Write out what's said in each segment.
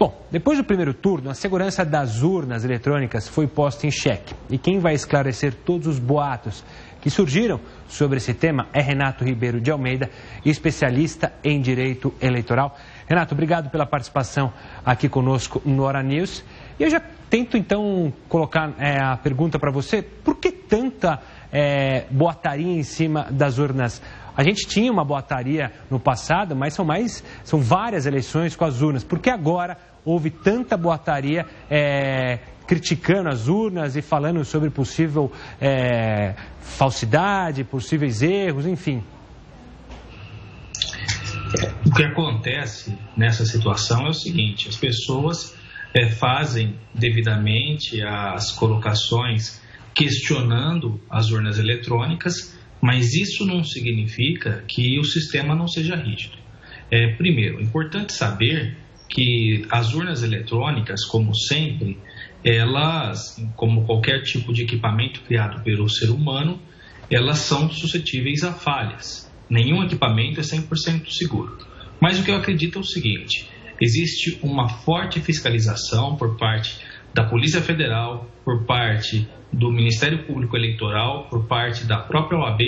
Bom, depois do primeiro turno, a segurança das urnas eletrônicas foi posta em xeque. E quem vai esclarecer todos os boatos que surgiram sobre esse tema é Renato Ribeiro de Almeida, especialista em direito eleitoral. Renato, obrigado pela participação aqui conosco no Hora News. E eu já tento, então, colocar a pergunta para você: por que tanta boataria em cima das urnas? A gente tinha uma boataria no passado, mas são várias eleições com as urnas. Por que agora houve tanta boataria criticando as urnas e falando sobre possível falsidade, possíveis erros, enfim? O que acontece nessa situação é o seguinte: as pessoas fazem devidamente as colocações questionando as urnas eletrônicas, mas isso não significa que o sistema não seja rígido. Primeiro, é importante saber que as urnas eletrônicas, como sempre, elas, como qualquer tipo de equipamento criado pelo ser humano, elas são suscetíveis a falhas. Nenhum equipamento é 100% seguro. Mas o que eu acredito é o seguinte: existe uma forte fiscalização por parte da Polícia Federal, por parte do Ministério Público Eleitoral, por parte da própria OAB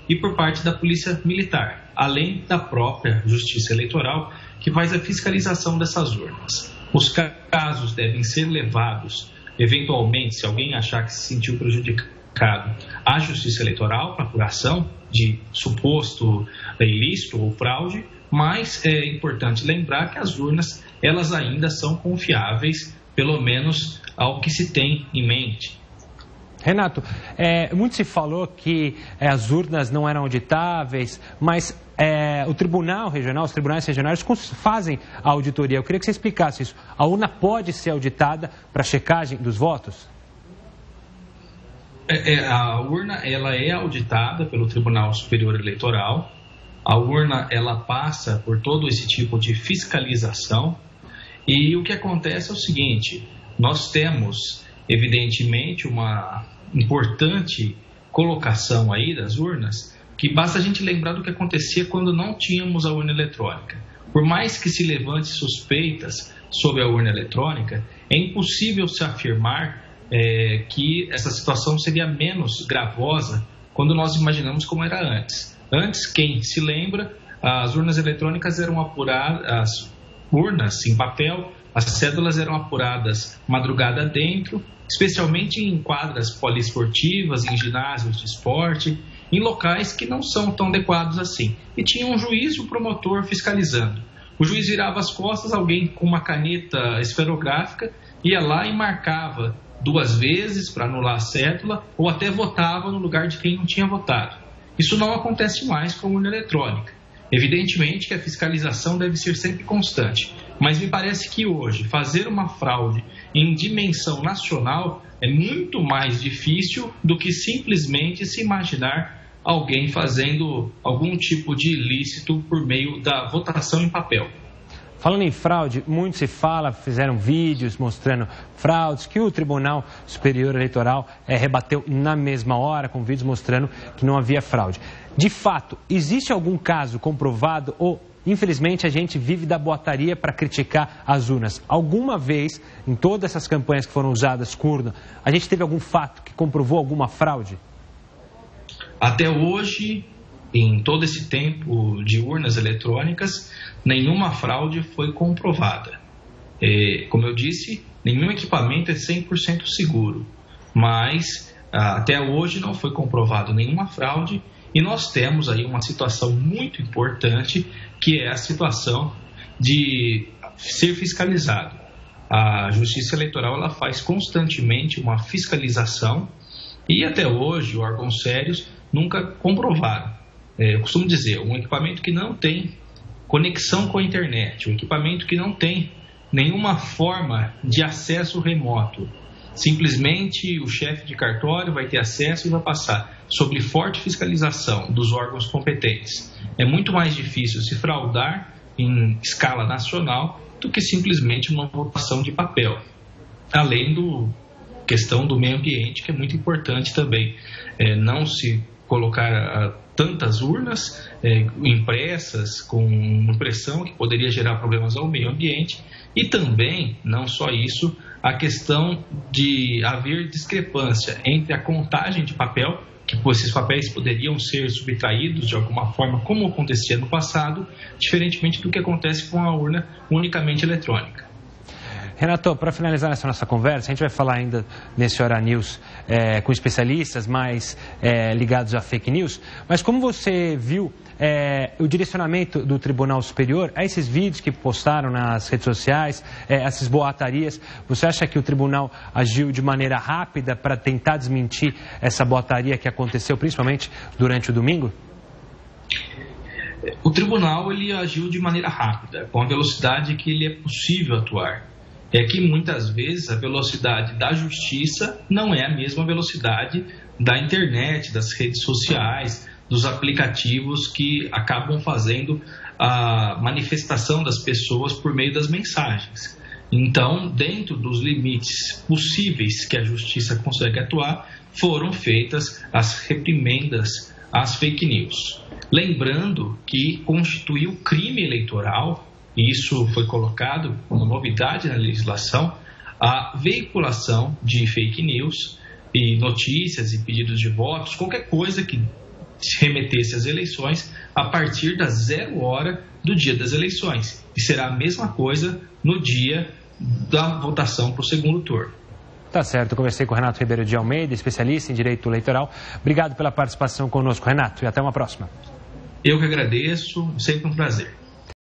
e por parte da Polícia Militar, além da própria Justiça Eleitoral, que faz a fiscalização dessas urnas. Os casos devem ser levados, eventualmente, se alguém achar que se sentiu prejudicado, à Justiça Eleitoral para apuração de suposto ilícito ou fraude, mas é importante lembrar que as urnas, elas ainda são confiáveis, pelo menos ao que se tem em mente. Renato, muito se falou que as urnas não eram auditáveis, mas o Tribunal Regional, os tribunais regionais fazem a auditoria. Eu queria que você explicasse isso. A urna pode ser auditada para checagem dos votos? A urna, ela é auditada pelo Tribunal Superior Eleitoral. A urna, ela passa por todo esse tipo de fiscalização. E o que acontece é o seguinte: nós temos, evidentemente, uma importante colocação aí das urnas, que basta a gente lembrar do que acontecia quando não tínhamos a urna eletrônica. Por mais que se levante suspeitas sobre a urna eletrônica, é impossível se afirmar que essa situação seria menos gravosa quando nós imaginamos como era antes. Antes, quem se lembra, as urnas eletrônicas eram apuradas, as urnas em papel, as cédulas eram apuradas madrugada dentro, especialmente em quadras poliesportivas, em ginásios de esporte, em locais que não são tão adequados assim. E tinha um juiz e um promotor fiscalizando. O juiz virava as costas, alguém com uma caneta esferográfica ia lá e marcava 2 vezes para anular a cédula, ou até votava no lugar de quem não tinha votado. Isso não acontece mais com a urna eletrônica. Evidentemente que a fiscalização deve ser sempre constante, mas me parece que hoje fazer uma fraude em dimensão nacional é muito mais difícil do que simplesmente se imaginar alguém fazendo algum tipo de ilícito por meio da votação em papel. Falando em fraude, muito se fala, fizeram vídeos mostrando fraudes, que o Tribunal Superior Eleitoral rebateu na mesma hora, com vídeos mostrando que não havia fraude. De fato, existe algum caso comprovado ou, infelizmente, a gente vive da boataria para criticar as urnas? Alguma vez, em todas essas campanhas que foram usadas com urna, a gente teve algum fato que comprovou alguma fraude? Até hoje, em todo esse tempo de urnas eletrônicas, nenhuma fraude foi comprovada. Como eu disse, nenhum equipamento é 100% seguro, mas até hoje não foi comprovado nenhuma fraude e nós temos aí uma situação muito importante, que é a situação de ser fiscalizado. A Justiça Eleitoral ela faz constantemente uma fiscalização e até hoje órgãos sérios nunca comprovaram. Eu costumo dizer, um equipamento que não tem conexão com a internet, um equipamento que não tem nenhuma forma de acesso remoto, simplesmente o chefe de cartório vai ter acesso e vai passar sob forte fiscalização dos órgãos competentes. É muito mais difícil se fraudar em escala nacional do que simplesmente uma votação de papel. Além da questão do meio ambiente, que é muito importante também. Não se colocar tantas urnas impressas com impressão que poderia gerar problemas ao meio ambiente, e também, não só isso, a questão de haver discrepância entre a contagem de papel, que esses papéis poderiam ser subtraídos de alguma forma, como acontecia no passado, diferentemente do que acontece com a urna unicamente eletrônica. Renato, para finalizar essa nossa conversa, a gente vai falar ainda nesse Hora News com especialistas mais ligados a fake news, mas como você viu o direcionamento do Tribunal Superior a esses vídeos que postaram nas redes sociais, essas boatarias, você acha que o Tribunal agiu de maneira rápida para tentar desmentir essa boataria que aconteceu principalmente durante o domingo? O Tribunal ele agiu de maneira rápida, com a velocidade que ele é possível atuar. É que muitas vezes a velocidade da justiça não é a mesma velocidade da internet, das redes sociais, dos aplicativos que acabam fazendo a manifestação das pessoas por meio das mensagens. Então, dentro dos limites possíveis que a justiça consegue atuar, foram feitas as reprimendas às fake news. Lembrando que constituiu crime eleitoral, e isso foi colocado como novidade na legislação, a veiculação de fake news e notícias e pedidos de votos, qualquer coisa que se remetesse às eleições a partir da 0 hora do dia das eleições. E será a mesma coisa no dia da votação para o segundo turno. Tá certo, eu conversei com o Renato Ribeiro de Almeida, especialista em direito eleitoral. Obrigado pela participação conosco, Renato, e até uma próxima. Eu que agradeço, sempre um prazer.